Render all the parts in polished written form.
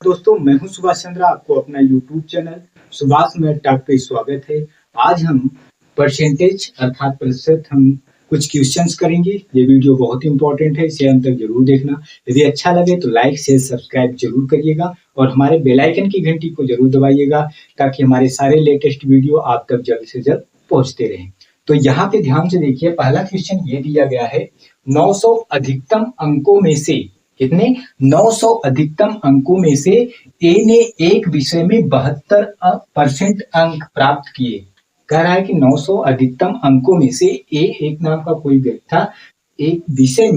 दोस्तों, मैं हूं सुभाष चंद्र। आपको अपना YouTube channel Subhash math talk पे स्वागत है। आज हम परसेंटेज अर्थात प्रतिशत हम कुछ क्वेश्चंस करेंगे। ये वीडियो बहुत इंपॉर्टेंट है, इसे अंत तक जरूर देखना। यदि अच्छा लगे तो लाइक शेयर सब्सक्राइब जरूर करिएगा और हमारे बेल आइकन की घंटी को जरूर दबाइएगा ताकि हमारे सारे लेटेस्ट वीडियो आप तक जल्द से जल्द पहुंचते रहें। तो यहाँ पे ध्यान से देखिए, पहला क्वेश्चन ये दिया गया है, 900 अधिकतम अंकों में से कितने 900 अधिकतम अंकों में से ए ने एक विषय में 72% अंक प्राप्त किए। कह रहा है कि 900 अधिकतम अंकों में से ए एक नाम का कोई व्यक्ति था, एक विषय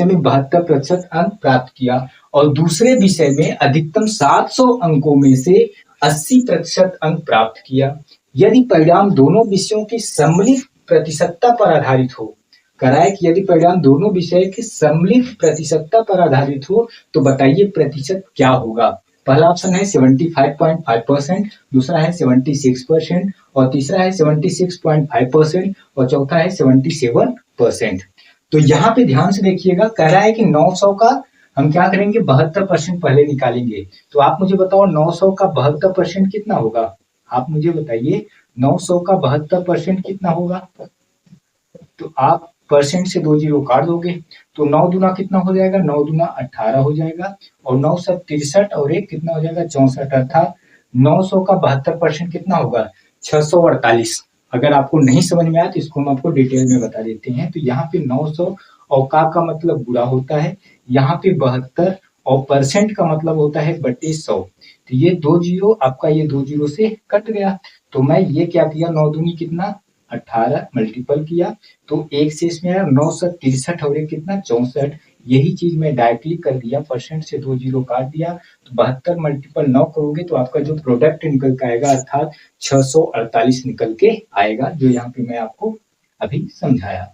में 72% अंक प्राप्त किया और दूसरे विषय में अधिकतम 700 अंकों में से 80% अंक प्राप्त किया। यदि परिणाम दोनों विषयों की सम्मिलित प्रतिशतता पर आधारित हो, कराए कि यदि परिणाम दोनों विषय की सम्मिलित प्रतिशतता पर आधारित हो तो बताइए प्रतिशत क्या होगा। पहला ऑप्शन है 75.5%, दूसरा है 76% और तीसरा है 76.5% और चौथा है 77%। तो यहाँ पे ध्यान से देखिएगा, कह रहा है कि 900 का हम क्या करेंगे 72% पहले निकालेंगे। तो आप मुझे बताओ 900 का 72% कितना होगा। आप मुझे बताइए 900 का 72% कितना होगा। तो आप परसेंट से 2 जीरो काट दोगे तो 9 दूना कितना हो जाएगा, 9 दूना 18 हो जाएगा और 9 7 63 और एक कितना हो जाएगा 64, अर्थात 900 का 72% कितना होगा 648। अगर आपको नहीं समझ में आया तो इसको हम आपको डिटेल में बता देते हैं। तो यहाँ पे 900 और का मतलब गुणा होता है, यहाँ पे 72 और परसेंट का मतलब होता है बटे 100। तो ये 2 जीरो आपका ये 2 जीरो से कट गया। तो मैं ये क्या किया, 9 दूनी कितना 18 मल्टीपल किया तो एक से इसमें आया 963 और एक कितना 64। यही चीज मैं डायरेक्टली कर दिया, परसेंट से 2 जीरो काट दिया तो 72 मल्टीपल 9 करोगे तो आपका जो प्रोडक्ट निकल के आएगा अर्थात 648 निकल के आएगा, जो यहाँ पे मैं आपको अभी समझाया।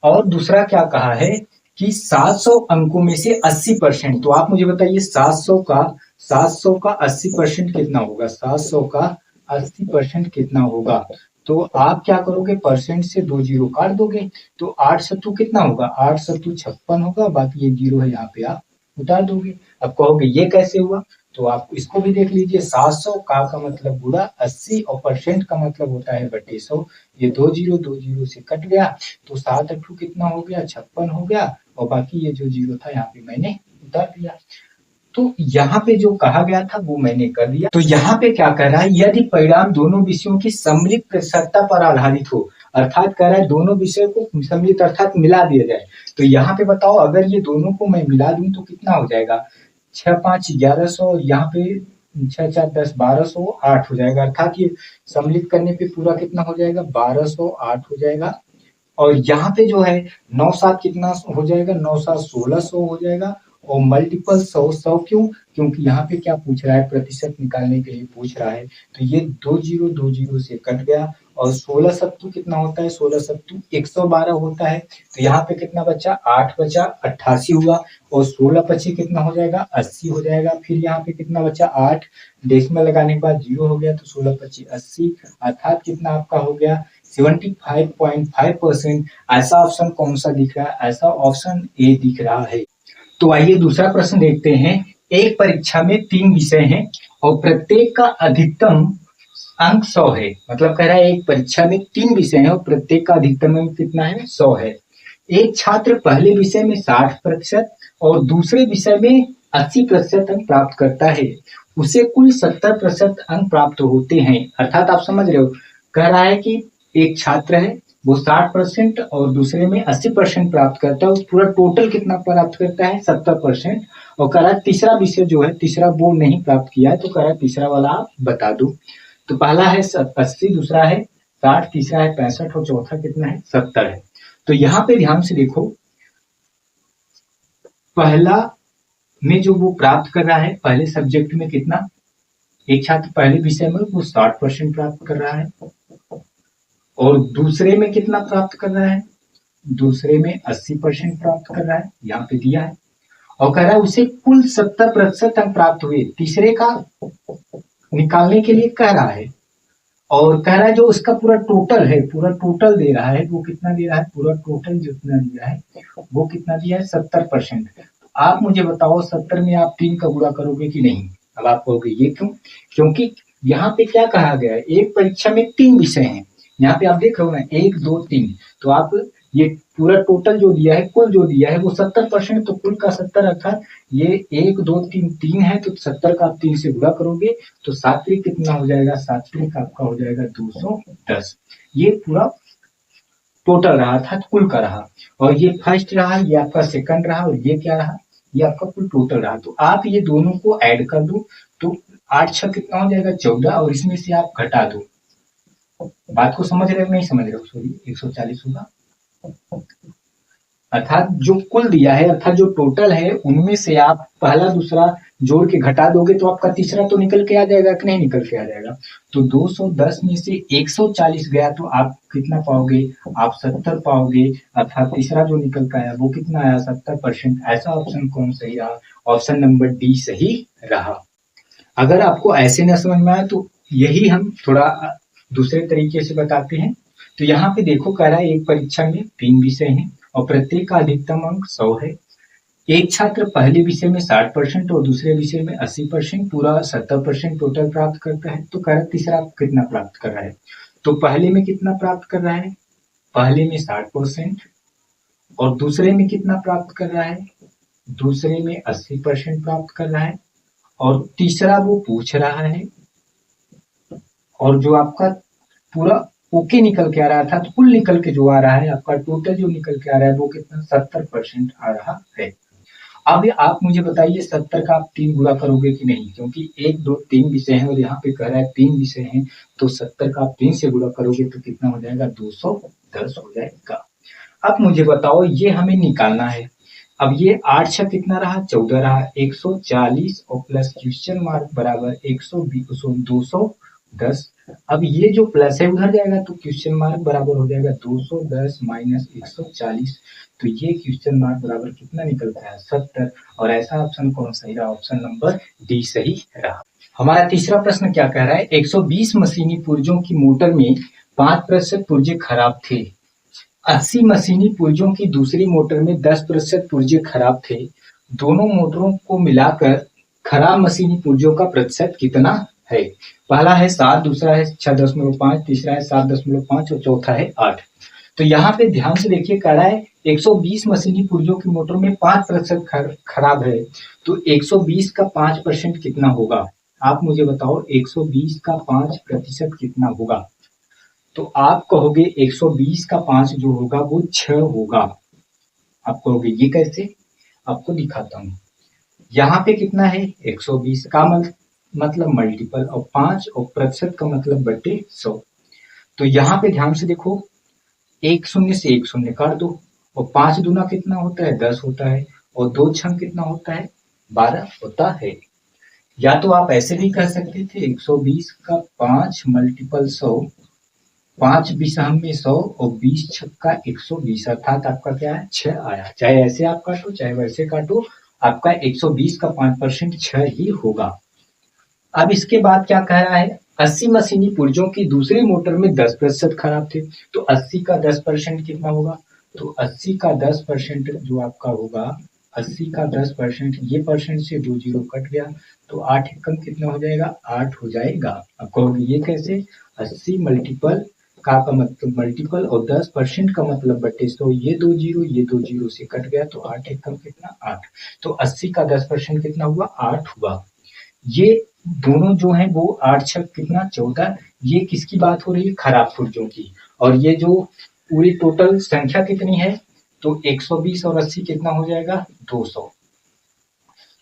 और दूसरा क्या कहा है कि 700 अंकों में से 80%। तो आप मुझे बताइए 700 का 80% कितना होगा, 700 का 80% कितना होगा। तो आप क्या करोगे, परसेंट से 2 जीरो काट दोगे तो 8 सत्तू कितना होगा, 8 सत्तू 56 होगा, बाकी ये जीरो है यहाँ पे आप उतार दोगे। अब कहोगे ये कैसे हुआ, तो आप इसको भी देख लीजिए। 700 का मतलब गुणा 80 और परसेंट का मतलब होता है बटे 100। ये 2 जीरो से कट गया तो 7 अट्ठू कितना हो गया 56 हो गया और बाकी ये जो जीरो था यहाँ पे मैंने उतार दिया। तो यहाँ पे जो कहा गया था वो मैंने कर दिया। तो यहाँ पे क्या कह रहा है, यदि परिणाम दोनों विषयों की सम्मिलित प्रतिशतता पर आधारित हो, अर्थात कह रहा है दोनों विषय को सम्मिलित अर्थात मिला दिया जाए। तो यहाँ पे बताओ अगर ये दोनों को मैं मिला दूं तो कितना हो जाएगा, 6 5 1100 और यहाँ पे 6 4 10 1208 हो जाएगा, अर्थात ये सम्मिलित करने पे पूरा कितना हो जाएगा 1208 हो जाएगा। और यहाँ पे जो है 9 7 कितना हो जाएगा, 9 7 1600 हो जाएगा और मल्टीपल 100 क्यों, क्योंकि यहाँ पे क्या पूछ रहा है प्रतिशत निकालने के लिए पूछ रहा है। तो ये 2 जीरो से कट गया और 16 सत्तू कितना होता है, 16 सत्तू 112 होता है। तो यहाँ पे कितना बचा 8 बचा 88 हुआ और 16 पचे कितना हो जाएगा 80 हो जाएगा। फिर यहाँ पे कितना बचा 8, डेसिमल लगाने के बाद जीरो हो गया तो 16 पचे 80, अर्थात कितना आपका हो गया 75.5%। ऐसा ऑप्शन कौन सा दिख रहा है, ऐसा ऑप्शन ए दिख रहा है। तो आइए दूसरा प्रश्न देखते हैं। एक परीक्षा में 3 विषय हैं और प्रत्येक का अधिकतम अंक 100 है। मतलब कह रहा है एक परीक्षा में 3 विषय हैं और प्रत्येक का अधिकतम अंक कितना है 100 है। एक छात्र पहले विषय में 60% और दूसरे विषय में 80% अंक प्राप्त करता है, उसे कुल 70% अंक प्राप्त होते हैं। अर्थात आप समझ रहे हो, कह रहा है कि एक छात्र है वो 60% और दूसरे में 80% प्राप्त करता है, उस पूरा टोटल कितना प्राप्त करता है 70%। और कह रहा है तीसरा विषय जो है, तीसरा वो नहीं प्राप्त किया है, तो कह रहा है तीसरा वाला आप बता दो। तो पहला है 80, दूसरा है 60, तीसरा है 65 और चौथा कितना है 70 है। तो यहाँ पे ध्यान से देखो, पहला में जो वो प्राप्त कर रहा है पहले सब्जेक्ट में कितना, एक छात्र पहले विषय में वो 60% प्राप्त कर रहा है और दूसरे में कितना प्राप्त कर रहा है, दूसरे में 80% प्राप्त कर रहा है, यहाँ पे दिया है। और कह रहा है उसे कुल 70% अंक प्राप्त हुए, तीसरे का निकालने के लिए कह रहा है। और कह रहा है जो उसका पूरा टोटल है, पूरा टोटल दे रहा है, वो कितना दे रहा है, पूरा टोटल जितना दिया है वो कितना दिया है 70%। आप मुझे बताओ 70 में आप 3 का गुणा करोगे कि नहीं? अब आप कहोगे ये क्यों? क्योंकि यहाँ पे क्या कहा गया है, एक परीक्षा में 3 विषय हैं। यहाँ पे आप देख रहे हो ना 1, 2, 3, तो आप ये पूरा टोटल जो दिया है, कुल जो दिया है वो 70%, तो कुल का 70 अर्थात ये 1, 2, 3, 3 है, तो 70 का आप 3 से गुणा करोगे तो सात्विक कितना हो जाएगा? सात्विक आपका हो जाएगा 210। ये पूरा टोटल रहा था, कुल का रहा, और ये फर्स्ट रहा, ये आपका सेकंड रहा, और ये क्या रहा? ये आपका कुल टोटल रहा। तो आप ये दोनों को ऐड कर दो तो 8 6 कितना हो जाएगा? 14, और इसमें से आप घटा दो। बात को समझ रहे हो? नहीं समझ रहे हो? सॉरी, 140 होगा, अर्थात जो कुल दिया है, अर्थात जो टोटल है, उनमें से आप पहला दूसरा जोड़ के घटा दोगे तो आपका तीसरा तो निकल के आ जाएगा कि नहीं निकल के आ जाएगा? तो 210 में से 140 गया तो आप कितना पाओगे? आप 70 पाओगे, अर्थात तीसरा जो निकल के आया वो कितना आया? 70%। ऐसा ऑप्शन कौन सही रहा? ऑप्शन नंबर डी सही रहा। अगर आपको ऐसे न समझ में आए तो यही हम थोड़ा दूसरे तरीके से बताते हैं। तो यहाँ पे देखो कह रहा है एक परीक्षा में 3 विषय हैं और प्रत्येक का अधिकतम अंक 100 है। एक छात्र पहले विषय में 60% और दूसरे विषय में 80%, पूरा 70% टोटल प्राप्त करता है। तो कह रहा है तीसरा कितना प्राप्त कर रहा है? तो पहले में कितना प्राप्त कर रहा है? पहले में 60%, और दूसरे में कितना प्राप्त कर रहा है? दूसरे में 80% प्राप्त कर रहा है, और तीसरा वो पूछ रहा है, और जो आपका पूरा ओके निकल के आ रहा था, तो कुल निकल के जो आ रहा है आपका टोटल जो निकल के आ रहा है वो कितना? 70% आ रहा है। अब आप मुझे बताइए 70 का आप 3 गुणा करोगे कि नहीं? क्योंकि 1, 2, 3 विषय हैं और यहाँ पे कह रहा है 3 विषय हैं, तो 70 का आप 3 से गुणा करोगे तो कितना हो जाएगा? 210 हो जाएगा। अब मुझे बताओ ये हमें निकालना है। अब ये 8 6 कितना रहा? 14 रहा, 140 और प्लस क्वेश्चन मार्क बराबर 120 210। अब ये जो प्लस है उधर जाएगा तो क्वेश्चन मार्क बराबर हो जाएगा 210 माइनस 140, तो ये क्वेश्चन मार्क बराबर कितना निकलता है? 70। और ऐसा ऑप्शन कौन सही रहा? ऑप्शन नंबर डी सही रहा। हमारा तीसरा प्रश्न क्या कह रहा है? 120 मशीनी पुर्जों की मोटर में 5% पुर्जे खराब थे। 80 मशीनी पुर्जों की दूसरी मोटर में 10% पुर्जे खराब थे। दोनों मोटरों को मिलाकर खराब मशीनी पुर्जों का प्रतिशत कितना है? पहला है 7, दूसरा है 6.5, तीसरा है 7.5 और चौथा है 8। तो यहाँ पे ध्यान से देखिए कह रहा है 120 मशीनी पुर्जों की मोटर में 5% खराब है, तो 120 का 5% कितना होगा? आप मुझे बताओ 120 का 5% कितना होगा? तो आप कहोगे 120 का 5 जो होगा वो 6 होगा। आप कहोगे ये कैसे? आपको दिखाता हूँ। यहाँ पे कितना है? 120 का मतलब मल्टीपल, और 5 और प्रतिशत का मतलब बटे 100। तो यहाँ पे ध्यान से देखो, एक शून्य से एक शून्य काट दो, और 5 दूना कितना होता है? 10 होता है, और 2 छंग कितना होता है? 12 होता है। या तो आप ऐसे भी कह सकते थे 120 का 5 मल्टीपल 100, 5 बिसहम में 100 और 20 छक्का 120, अर्थात आपका क्या है? 6 आया। चाहे ऐसे आप काटो चाहे वैसे काटो, आपका 120 का 5% 6 ही होगा। अब इसके बाद क्या कह रहा है? 80 मशीनी पुर्जों की दूसरी मोटर में 10% खराब थे, तो 80 का 10% कितना होगा? तो 80 का 10% जो आपका होगा, 80 का 10%, ये परसेंट से 2 जीरो कट गया, तो 8 एकम कितना हो जाएगा? 8 हो जाएगा। अब कहोगे ये कैसे? 80 मल्टीपल का मतलब मल्टीपल और 10% का मतलब बटे 100, ये 2 जीरो से कट गया, तो 8 एकम कितना? 8। तो 80 का 10% कितना हुआ? 8 हुआ। ये दोनों जो है वो 8 6 कितना? 14। ये किसकी बात हो रही है? खराब पुर्जों की। और ये जो पूरी टोटल संख्या कितनी है? तो 120 और 80 कितना हो जाएगा? 200।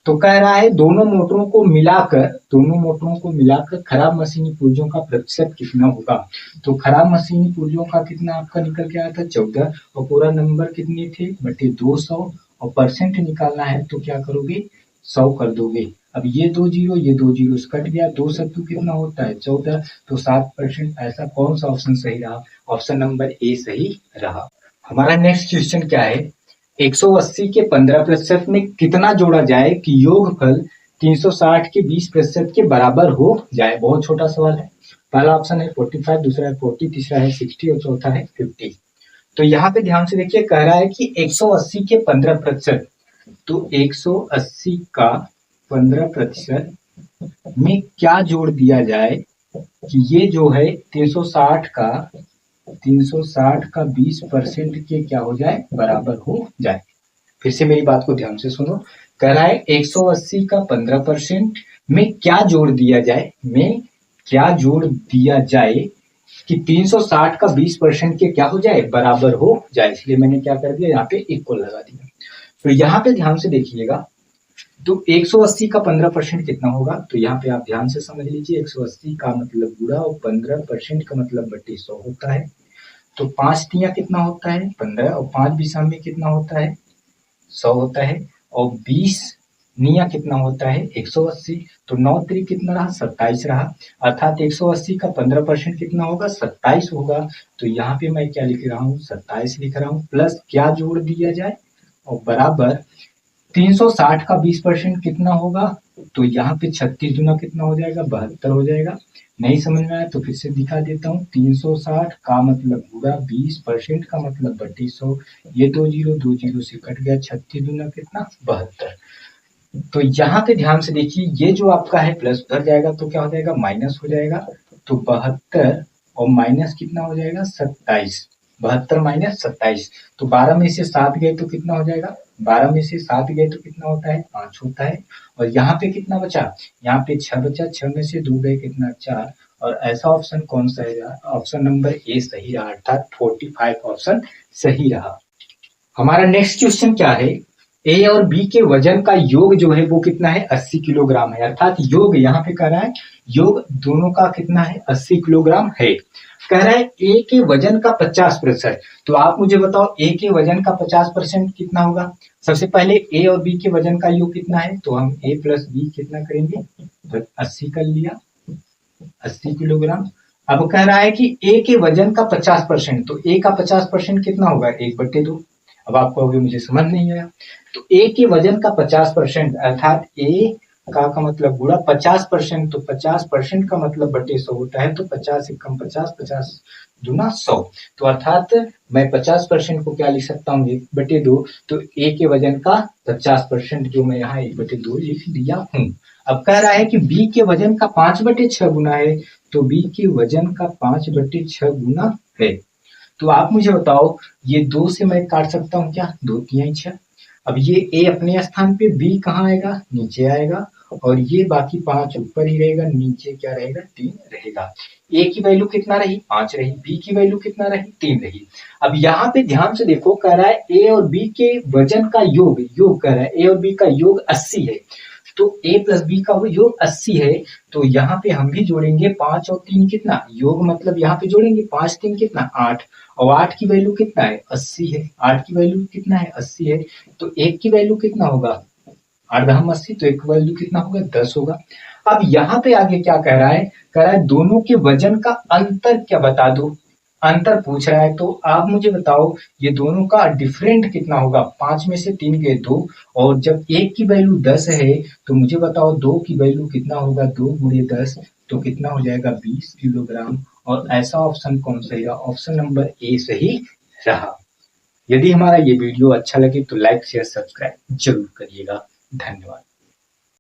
तो कह रहा है दोनों मोटरों को मिलाकर खराब मशीनी पुर्जों का प्रतिशत कितना होगा? तो खराब मशीनी पुर्जों का कितना आपका निकल के आया था? 14, और पूरा नंबर कितने थे? बटे 200, और परसेंट निकालना है तो क्या करोगे? 100 कर दोगे। अब ये 2 जीरो से कट गया, 2 सत्तू कितना होता है? 14, तो 7%। ऐसा कौन सा ऑप्शन सही रहा? ऑप्शन नंबर ए सही रहा। हमारा नेक्स्ट क्वेश्चन क्या है? 180 के 15% में कितना जोड़ा जाए कि योगफल 360 के 20% के बराबर हो जाए? बहुत छोटा सवाल है। पहला ऑप्शन है 45, दूसरा है 40, तीसरा है 60 और चौथा है 50। तो यहाँ पे ध्यान से देखिए कह रहा है कि 180 के 15%, तो 180 का 15% में क्या जोड़ दिया जाए कि ये जो है 360 का 20% के क्या हो जाए, बराबर हो जाए। फिर से मेरी बात को ध्यान से सुनो। कह रहा है 180 का 15% में क्या जोड़ दिया जाए, कि 360 का 20% के क्या हो जाए, बराबर हो जाए। इसलिए मैंने क्या कर दिया, यहाँ पे इक्वल लगा दिया। तो यहाँ पे ध्यान से देखिएगा, तो 180 का 15% कितना होगा, तो यहाँ पे आप ध्यान से समझ लीजिए। 180 का मतलब गुणा और 15% का मतलब बट्टे 100 होता है। तो 5 तिया कितना होता है, 15, और 5 बिसा में कितना होता है, 100 होता है। और 20 निया कितना होता है, 180। तो 9 त्रिक कितना रहा, 27 रहा। अर्थात 180 का 15% कितना होगा, 27 होगा। तो यहाँ पे मैं क्या लिख रहा हूँ, 27 लिख रहा हूँ। प्लस क्या जोड़ दिया जाए, और बराबर 360 का 20% कितना होगा, तो यहाँ पे 36 गुना कितना हो जाएगा, 72 हो जाएगा। नहीं समझ में आया तो फिर से दिखा देता हूँ। 360 का मतलब पूरा 20% का मतलब 3200। ये 2 जीरो से कट गया, 36 गुना कितना, 72। तो यहाँ पे ध्यान से देखिए, ये जो आपका है प्लस उधर जाएगा तो क्या हो जाएगा, माइनस हो जाएगा। तो 72 और माइनस कितना हो जाएगा, 27। 72 माइनस 27, तो 12 में से 7 गए तो कितना हो जाएगा, 12 में से 7 गए तो कितना होता है, 5 होता है। और यहाँ पे कितना बचा, यहाँ पे 6 बचा, 6 में से 2 गए कितना, 4। और ऐसा ऑप्शन कौन सा है, ऑप्शन नंबर ए सही रहा, अर्थात 45 ऑप्शन सही रहा। हमारा नेक्स्ट क्वेश्चन क्या है, ए और बी के वजन का योग जो है वो कितना है, 80 किलोग्राम है। अर्थात योग यहाँ पे कह रहा है, योग दोनों का कितना है, 80 किलोग्राम है। कह रहा है ए के वजन का 50%। तो आप मुझे बताओ ए के वजन का 50% कितना होगा। सबसे पहले ए और बी के वजन का योग कितना है, तो हम ए प्लस बी कितना करेंगे, तो 80 कर लिया, 80 किलोग्राम। अब कह रहा है कि ए के वजन का 50%, तो ए का 50% कितना होगा, 1/2। अब आप कहोगे मुझे समझ नहीं आया। तो ए के वजन का 50% अर्थात ए का मतलब गुणा 50%, तो 50% का मतलब बटे 100 होता है। तो 50 से कम 50, 50 दूना 100। तो अर्थात मैं 50% को क्या लिख सकता हूँ, 1/2। तो ए के वजन का 50% जो मैं यहाँ 1/2 लिख दिया हूँ। अब कह रहा है कि बी के वजन का 5/6 गुना है, तो बी के वजन का 5/6 गुना है। तो आप मुझे बताओ, ये 2 से मैं काट सकता हूँ क्या, 2 तिहाई 6। अब ये ए अपने स्थान पे, बी कहाँ आएगा, नीचे आएगा। और ये बाकी 5 ऊपर ही रहेगा, नीचे क्या रहेगा, 3 रहेगा। ए की वैल्यू कितना रही, 5 रही। बी की वैल्यू कितना रही, 3 रही। अब यहाँ पे ध्यान से देखो, कह रहा है ए और बी के वजन का योग कह रहा है ए और बी का योग 80 है। तो ए प्लस बी का योग 80 है। तो यहाँ पे हम भी जोड़ेंगे 5 और 3 कितना, योग मतलब यहाँ पे जोड़ेंगे 5 3 कितना, 8। और 8 की वैल्यू कितना है, 80 है। 8 की वैल्यू कितना है, 80 है। तो एक की वैल्यू कितना होगा, 8 दहम 80, तो एक की वैल्यू कितना होगा, 10 होगा। अब यहाँ पे आगे क्या कह रहा है, कह रहा है दोनों के वजन का अंतर क्या बता दो। अंतर पूछ रहा है, तो आप मुझे बताओ ये दोनों का डिफरेंट कितना होगा। 5 में से 3 गए 2, और जब एक की वैल्यू 10 है तो मुझे बताओ 2 की वैल्यू कितना होगा, 2 गुणे 10 तो कितना हो जाएगा, 20 किलोग्राम। और ऐसा ऑप्शन कौन सही रहा, ऑप्शन नंबर ए सही रहा। यदि हमारा ये वीडियो अच्छा लगे तो लाइक शेयर सब्सक्राइब जरूर करिएगा। धन्यवाद।